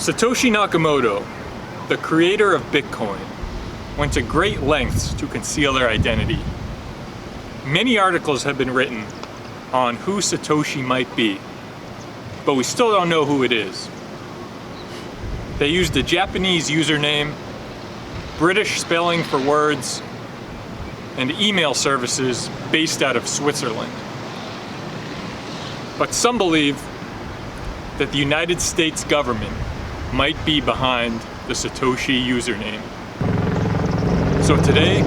Satoshi Nakamoto, the creator of Bitcoin, went to great lengths to conceal their identity. Many articles have been written on who Satoshi might be, but we still don't know who it is. They used a Japanese username, British spelling for words, and email services based out of Switzerland. But some believe that the United States government might be behind the Satoshi username. So today,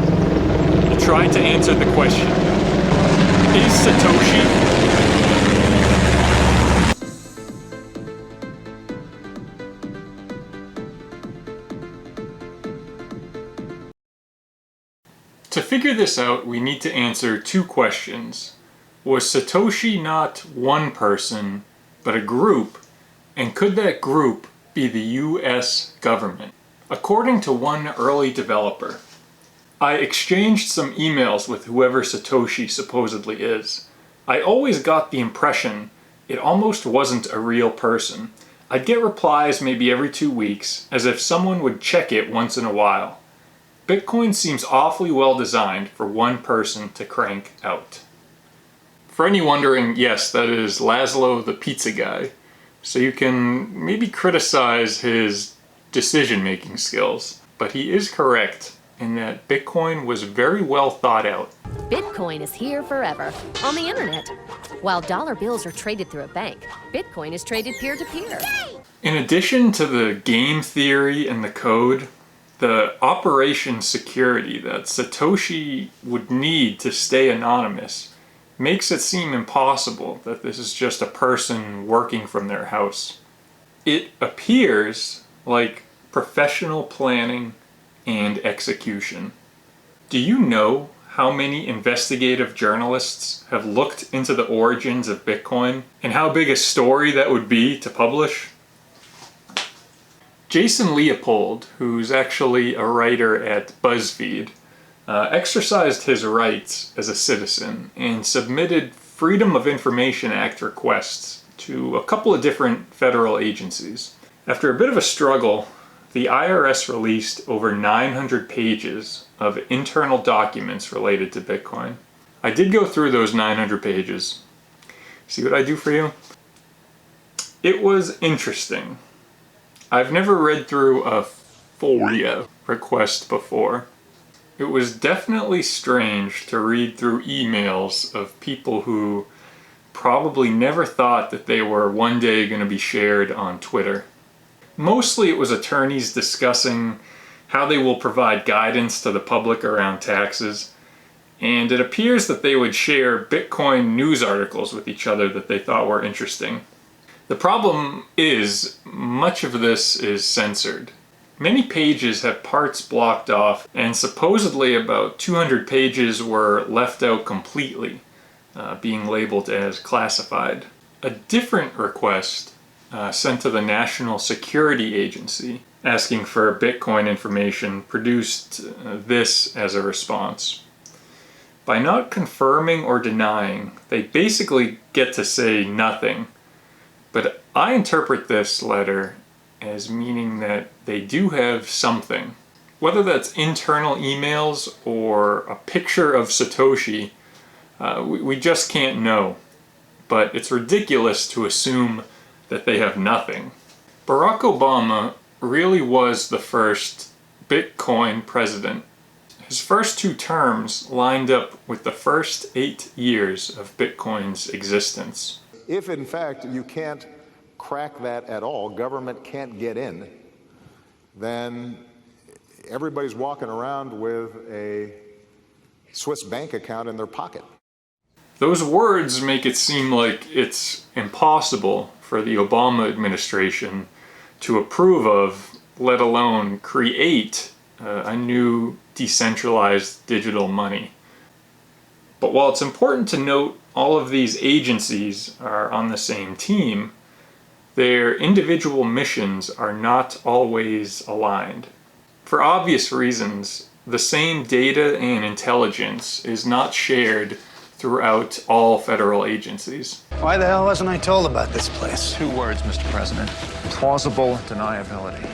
we'll try to answer the question, is Satoshi? To figure this out, we need to answer two questions. Was Satoshi not one person, but a group? And could that group be the US government? According to one early developer, I exchanged some emails with whoever Satoshi supposedly is. I always got the impression it almost wasn't a real person. I'd get replies maybe every 2 weeks, as if someone would check it once in a while. Bitcoin seems awfully well designed for one person to crank out. For any wondering, yes, that is Laszlo the pizza guy. So you can maybe criticize his decision-making skills, but he is correct in that Bitcoin was very well thought out. Bitcoin is here forever, on the internet. While dollar bills are traded through a bank, Bitcoin is traded peer-to-peer. In addition to the game theory and the code, the operation security that Satoshi would need to stay anonymous makes it seem impossible that this is just a person working from their house. It appears like professional planning and execution. Do you know how many investigative journalists have looked into the origins of Bitcoin and how big a story that would be to publish? Jason Leopold, who's actually a writer at BuzzFeed, exercised his rights as a citizen and submitted Freedom of Information Act requests to a couple of different federal agencies. After a bit of a struggle, the IRS released over 900 pages of internal documents related to Bitcoin. I did go through those 900 pages. See what I do for you? It was interesting. I've never read through a FOIA request before. It was definitely strange to read through emails of people who probably never thought that they were one day going to be shared on Twitter. Mostly it was attorneys discussing how they will provide guidance to the public around taxes, and it appears that they would share Bitcoin news articles with each other that they thought were interesting. The problem is, much of this is censored. Many pages have parts blocked off, and supposedly about 200 pages were left out completely, being labeled as classified. A different request sent to the National Security Agency asking for Bitcoin information produced this as a response. By not confirming or denying, they basically get to say nothing. But I interpret this letter as meaning that they do have something. Whether that's internal emails or a picture of Satoshi, we just can't know. But it's ridiculous to assume that they have nothing. Barack Obama really was the first Bitcoin president. His first 2 terms lined up with the first 8 years of Bitcoin's existence. If in fact you can't crack that at all, government can't get in, then everybody's walking around with a Swiss bank account in their pocket. Those words make it seem like it's impossible for the Obama administration to approve of, let alone create, a new decentralized digital money. But while it's important to note all of these agencies are on the same team, their individual missions are not always aligned. For obvious reasons, the same data and intelligence is not shared throughout all federal agencies. Why the hell wasn't I told about this place? 2 words, Mr. President. Plausible deniability.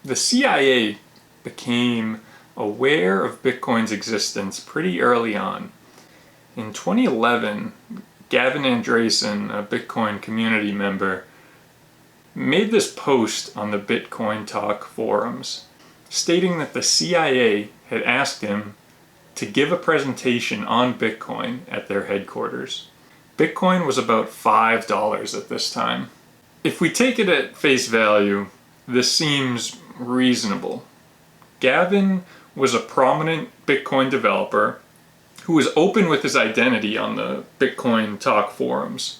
The CIA became aware of Bitcoin's existence pretty early on. In 2011, Gavin Andresen, a Bitcoin community member, made this post on the Bitcoin Talk forums, stating that the CIA had asked him to give a presentation on Bitcoin at their headquarters. Bitcoin was about $5 at this time. If we take it at face value, this seems reasonable. Gavin was a prominent Bitcoin developer who was open with his identity on the Bitcoin Talk forums.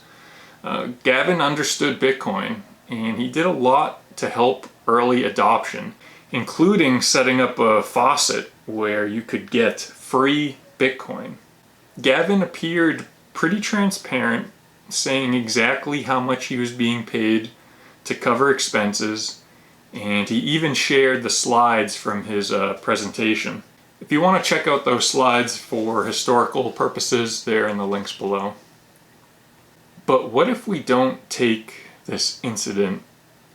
Gavin understood Bitcoin, and he did a lot to help early adoption, including setting up a faucet where you could get free Bitcoin. Gavin appeared pretty transparent, saying exactly how much he was being paid to cover expenses, and he even shared the slides from his presentation. If you want to check out those slides for historical purposes, they're in the links below. But what if we don't take this incident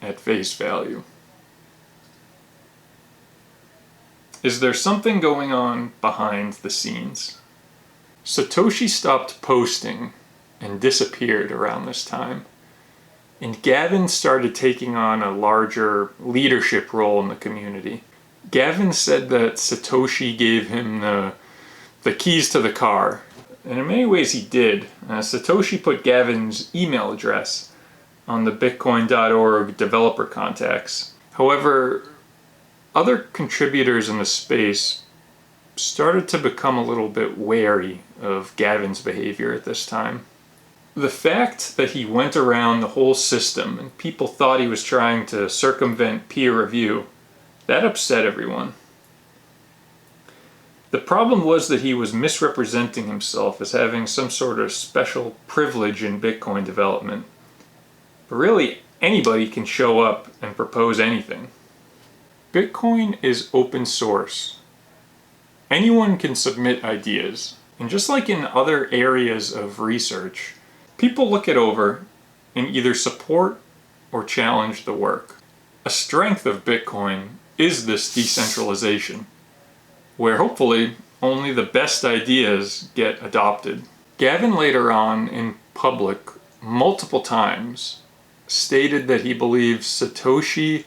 at face value? Is there something going on behind the scenes? Satoshi stopped posting and disappeared around this time, and Gavin started taking on a larger leadership role in the community. Gavin said that Satoshi gave him the keys to the car, and in many ways he did. Satoshi put Gavin's email address on the Bitcoin.org developer contacts. However, other contributors in the space started to become a little bit wary of Gavin's behavior at this time. The fact that he went around the whole system and people thought he was trying to circumvent peer review, that upset everyone. The problem was that he was misrepresenting himself as having some sort of special privilege in Bitcoin development. But really, anybody can show up and propose anything. Bitcoin is open source. Anyone can submit ideas, and just like in other areas of research, people look it over and either support or challenge the work. A strength of Bitcoin is this decentralization, where hopefully only the best ideas get adopted. Gavin later on in public multiple times stated that he believes Satoshi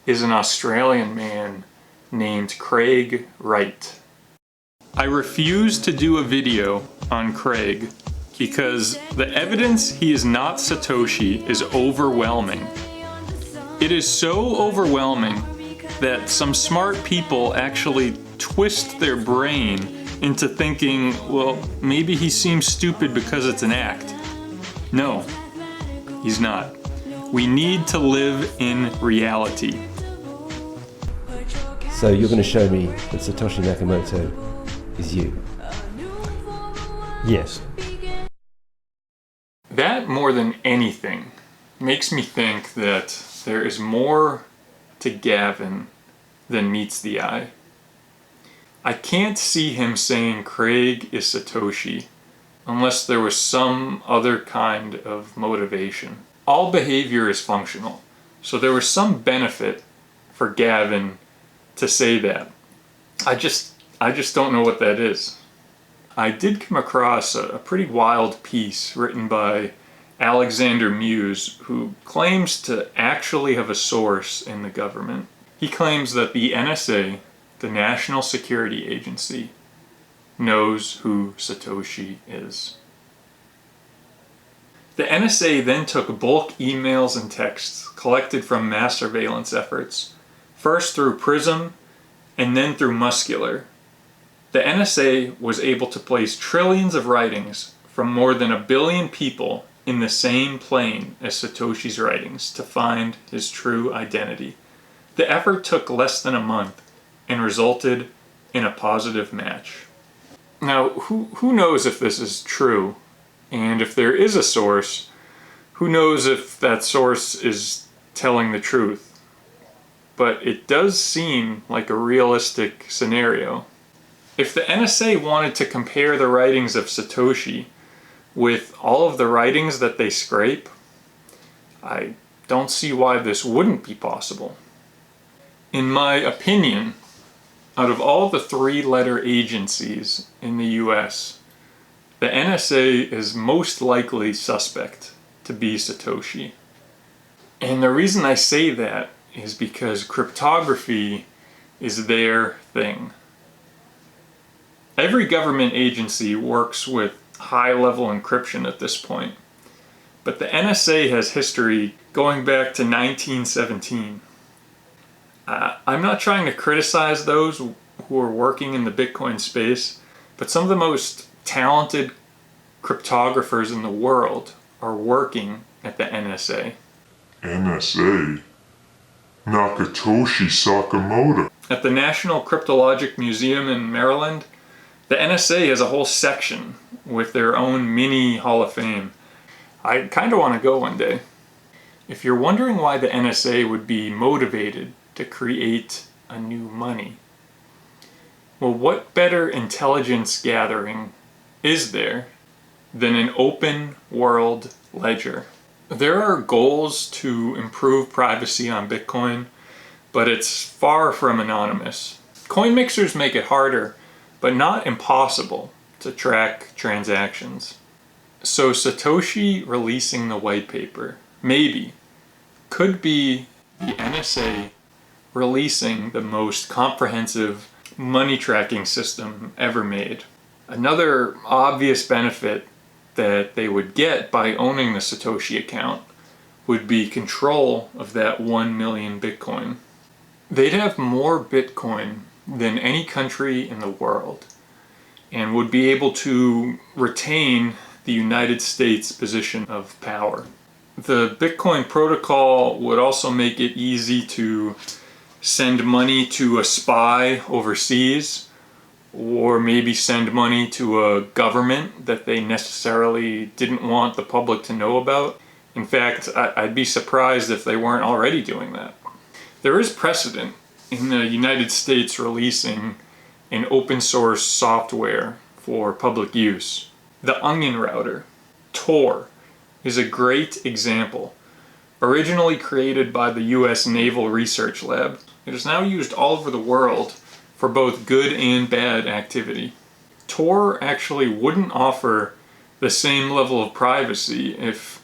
is an Australian man named Craig Wright. I refuse to do a video on Craig because the evidence he is not Satoshi is overwhelming. It is so overwhelming that some smart people actually twist their brain into thinking, well, maybe he seems stupid because it's an act. No, he's not. We need to live in reality. So you're going to show me that Satoshi Nakamoto is you? Yes. That, more than anything, makes me think that there is more to Gavin than meets the eye. I can't see him saying Craig is Satoshi unless there was some other kind of motivation. All behavior is functional, so there was some benefit for Gavin to say that. I just don't know what that is. I did come across a pretty wild piece written by Alexander Muse, who claims to actually have a source in the government. He claims that the NSA, the National Security Agency, knows who Satoshi is. The NSA then took bulk emails and texts collected from mass surveillance efforts, first through PRISM and then through Muscular. The NSA was able to place trillions of writings from more than 1 billion people in the same plane as Satoshi's writings to find his true identity. The effort took less than a month and resulted in a positive match. Now, who knows if this is true? And if there is a source, who knows if that source is telling the truth? But it does seem like a realistic scenario. If the NSA wanted to compare the writings of Satoshi with all of the writings that they scrape, I don't see why this wouldn't be possible. In my opinion, out of all the three-letter agencies in the US, the NSA is most likely suspect to be Satoshi. And the reason I say that is because cryptography is their thing. Every government agency works with high-level encryption at this point, but the NSA has history going back to 1917. I'm not trying to criticize those who are working in the Bitcoin space, but some of the most talented cryptographers in the world are working at the NSA. NSA? Satoshi Nakamoto. At the National Cryptologic Museum in Maryland, the NSA has a whole section with their own mini Hall of Fame. I kind of want to go one day. If you're wondering why the NSA would be motivated to create a new money, well, what better intelligence gathering is there than an open world ledger? There are goals to improve privacy on Bitcoin, but it's far from anonymous. Coin mixers make it harder, but not impossible, to track transactions. So Satoshi releasing the white paper, maybe, could be the NSA releasing the most comprehensive money tracking system ever made. Another obvious benefit that they would get by owning the Satoshi account would be control of that 1 million Bitcoin. They'd have more Bitcoin than any country in the world and would be able to retain the United States' position of power. The Bitcoin protocol would also make it easy to send money to a spy overseas, or maybe send money to a government that they necessarily didn't want the public to know about. In fact, I'd be surprised if they weren't already doing that. There is precedent in the United States releasing an open source software for public use. The Onion Router, Tor, is a great example. Originally created by the US Naval Research Lab, it is now used all over the world for both good and bad activity. Tor actually wouldn't offer the same level of privacy if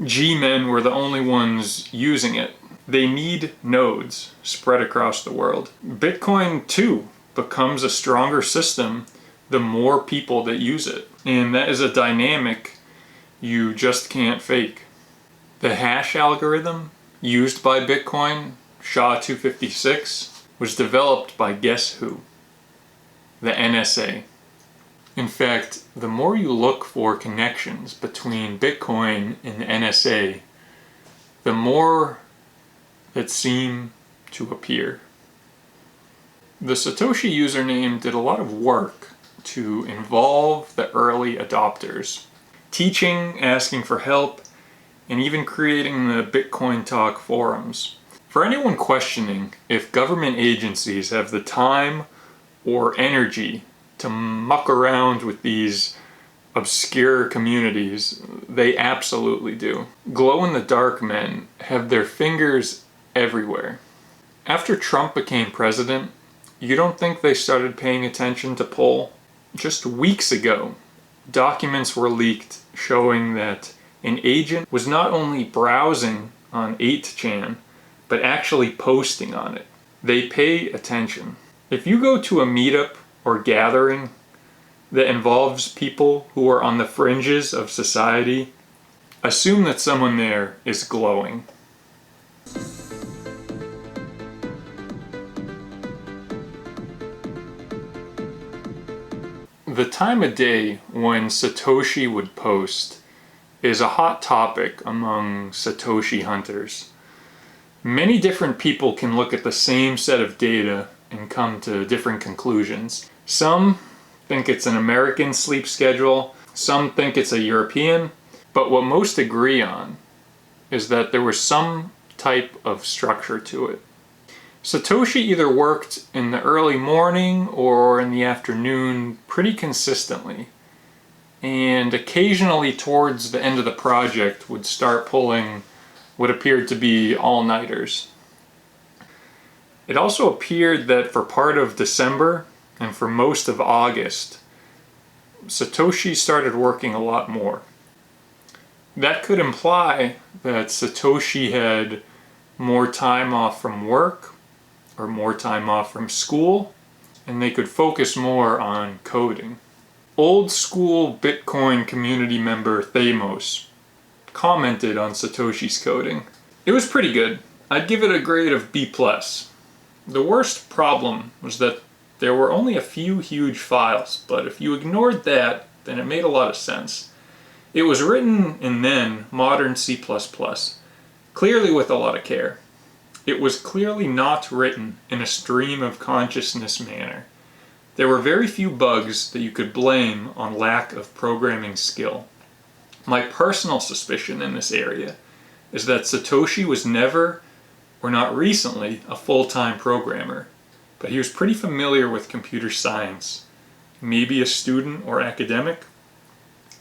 G-men were the only ones using it. They need nodes spread across the world. Bitcoin, too, becomes a stronger system the more people that use it. And that is a dynamic you just can't fake. The hash algorithm used by Bitcoin, SHA-256, was developed by guess who? The NSA. In fact, the more you look for connections between Bitcoin and the NSA, the more that seem to appear. The Satoshi username did a lot of work to involve the early adopters, teaching, asking for help, and even creating the Bitcoin Talk forums. For anyone questioning if government agencies have the time or energy to muck around with these obscure communities, they absolutely do. Glow-in-the-dark men have their fingers everywhere. After Trump became president, you don't think they started paying attention to poll? Just weeks ago, documents were leaked showing that an agent was not only browsing on 8chan, but actually posting on it. They pay attention. If you go to a meetup or gathering that involves people who are on the fringes of society, assume that someone there is glowing. The time of day when Satoshi would post is a hot topic among Satoshi hunters. Many different people can look at the same set of data and come to different conclusions. Some think it's an American sleep schedule, some think it's a European, but what most agree on is that there was some type of structure to it. Satoshi either worked in the early morning or in the afternoon pretty consistently, and occasionally towards the end of the project would start pulling what appeared to be all-nighters. It also appeared that for part of December and for most of August, Satoshi started working a lot more. That could imply that Satoshi had more time off from work or more time off from school, and they could focus more on coding. Old school Bitcoin community member Thamos commented on Satoshi's coding. It was pretty good. I'd give it a grade of B+. The worst problem was that there were only a few huge files, but if you ignored that, then it made a lot of sense. It was written in then modern C++, clearly with a lot of care. It was clearly not written in a stream of consciousness manner. There were very few bugs that you could blame on lack of programming skill. My personal suspicion in this area is that Satoshi was never, or not recently, a full-time programmer, but he was pretty familiar with computer science, maybe a student or academic,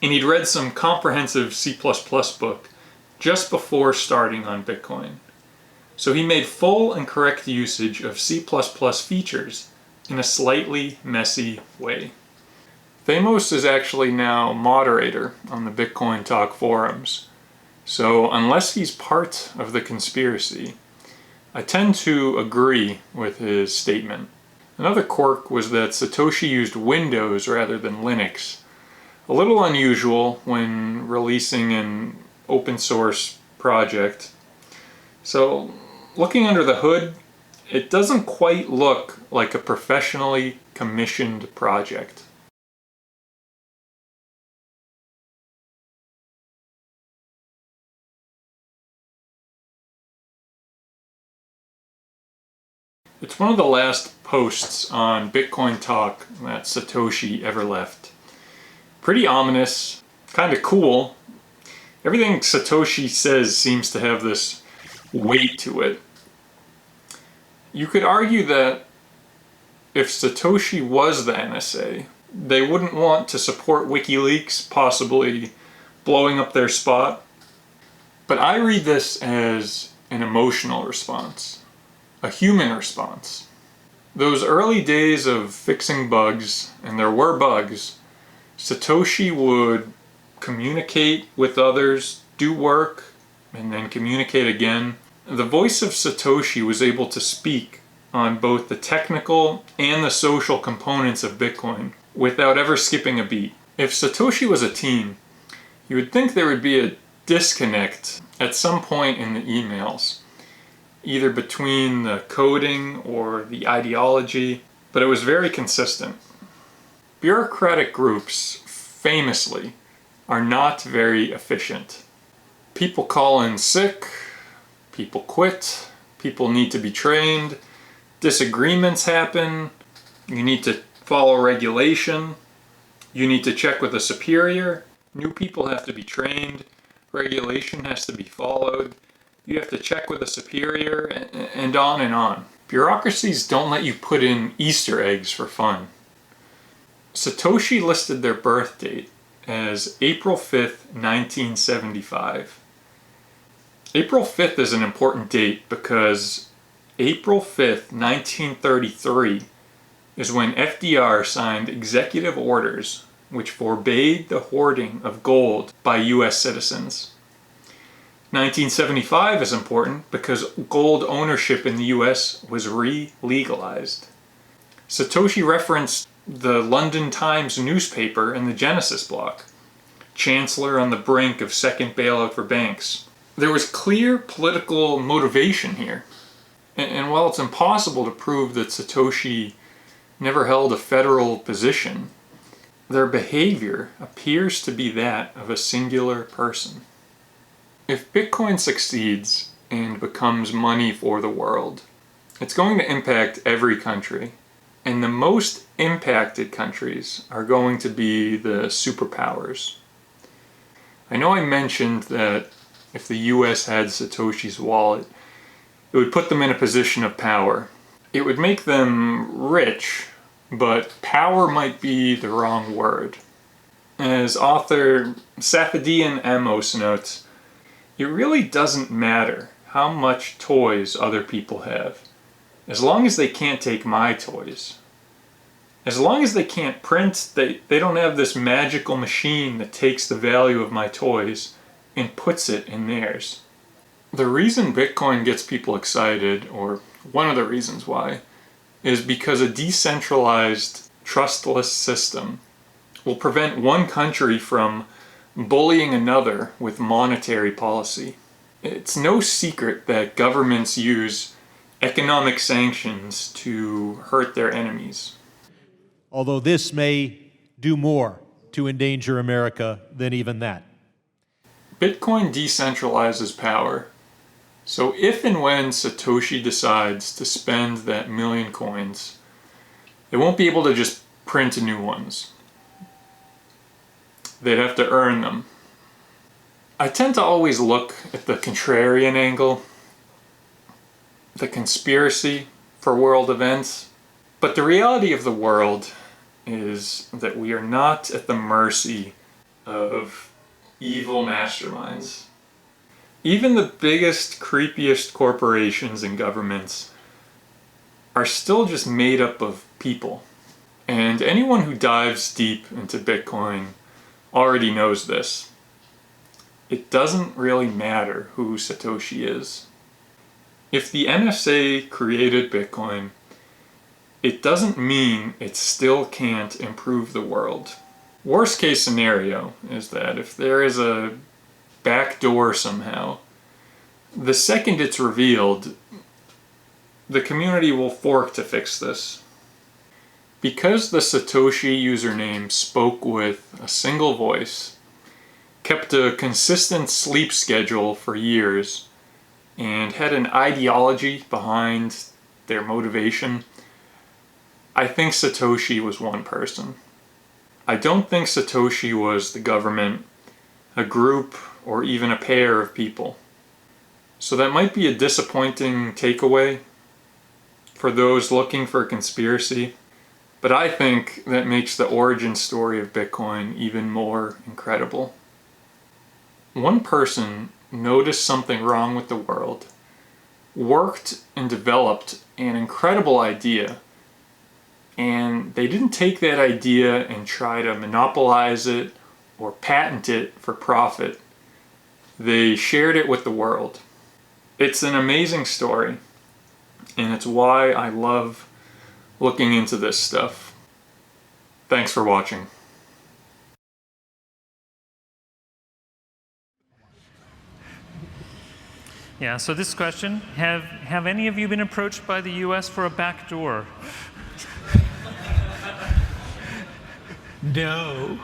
and he'd read some comprehensive C++ book just before starting on Bitcoin. So he made full and correct usage of C++ features in a slightly messy way. Thamos is actually now moderator on the Bitcoin Talk forums, so unless he's part of the conspiracy, I tend to agree with his statement. Another quirk was that Satoshi used Windows rather than Linux, a little unusual when releasing an open source project. So, looking under the hood, it doesn't quite look like a professionally commissioned project. It's one of the last posts on Bitcoin Talk that Satoshi ever left. Pretty ominous, kind of cool. Everything Satoshi says seems to have this weight to it. You could argue that if Satoshi was the NSA, they wouldn't want to support WikiLeaks possibly blowing up their spot. But I read this as an emotional response, a human response. Those early days of fixing bugs, and there were bugs, Satoshi would communicate with others, do work, and then communicate again. The voice of Satoshi was able to speak on both the technical and the social components of Bitcoin without ever skipping a beat. If Satoshi was a team, you would think there would be a disconnect at some point in the emails, either between the coding or the ideology, but it was very consistent. Bureaucratic groups, famously, are not very efficient. People call in sick, people quit, people need to be trained, disagreements happen, you need to follow regulation, you need to check with a superior, new people have to be trained, regulation has to be followed, you have to check with a superior, and on and on. Bureaucracies don't let you put in Easter eggs for fun. Satoshi listed their birth date as April 5th, 1975. April 5th is an important date because April 5th, 1933 is when FDR signed executive orders which forbade the hoarding of gold by US citizens. 1975 is important because gold ownership in the US was re-legalized. Satoshi referenced the London Times newspaper in the Genesis block, Chancellor on the brink of second bailout for banks. There was clear political motivation here. And while it's impossible to prove that Satoshi never held a federal position, their behavior appears to be that of a singular person. If Bitcoin succeeds and becomes money for the world, it's going to impact every country. And the most impacted countries are going to be the superpowers. I know I mentioned that if the US had Satoshi's wallet, it would put them in a position of power. It would make them rich, but power might be the wrong word. As author Safadian Amos notes, it really doesn't matter how much toys other people have, as long as they can't take my toys. As long as they can't print, they don't have this magical machine that takes the value of my toys and puts it in theirs. The reason Bitcoin gets people excited, or one of the reasons why, is because a decentralized, trustless system will prevent one country from bullying another with monetary policy. It's no secret that governments use economic sanctions to hurt their enemies. Although this may do more to endanger America than even that. Bitcoin decentralizes power. So if and when Satoshi decides to spend that million coins, they won't be able to just print new ones. They'd have to earn them. I tend to always look at the contrarian angle, the conspiracy for world events, but the reality of the world is that we are not at the mercy of evil masterminds. Even the biggest, creepiest corporations and governments are still just made up of people. And anyone who dives deep into Bitcoin already knows this. It doesn't really matter who Satoshi is. If the NSA created Bitcoin, it doesn't mean it still can't improve the world. Worst case scenario is that if there is a back door somehow, the second it's revealed, the community will fork to fix this. Because the Satoshi username spoke with a single voice, kept a consistent sleep schedule for years, and had an ideology behind their motivation, I think Satoshi was one person. I don't think Satoshi was the government, a group, or even a pair of people. So that might be a disappointing takeaway for those looking for a conspiracy, but I think that makes the origin story of Bitcoin even more incredible. One person noticed something wrong with the world, worked and developed an incredible idea, and they didn't take that idea and try to monopolize it or patent it for profit. They shared it with the world. It's an amazing story, and it's why I love looking into this stuff. Thanks for watching. Yeah, so this question, have any of you been approached by the US for a back door? No.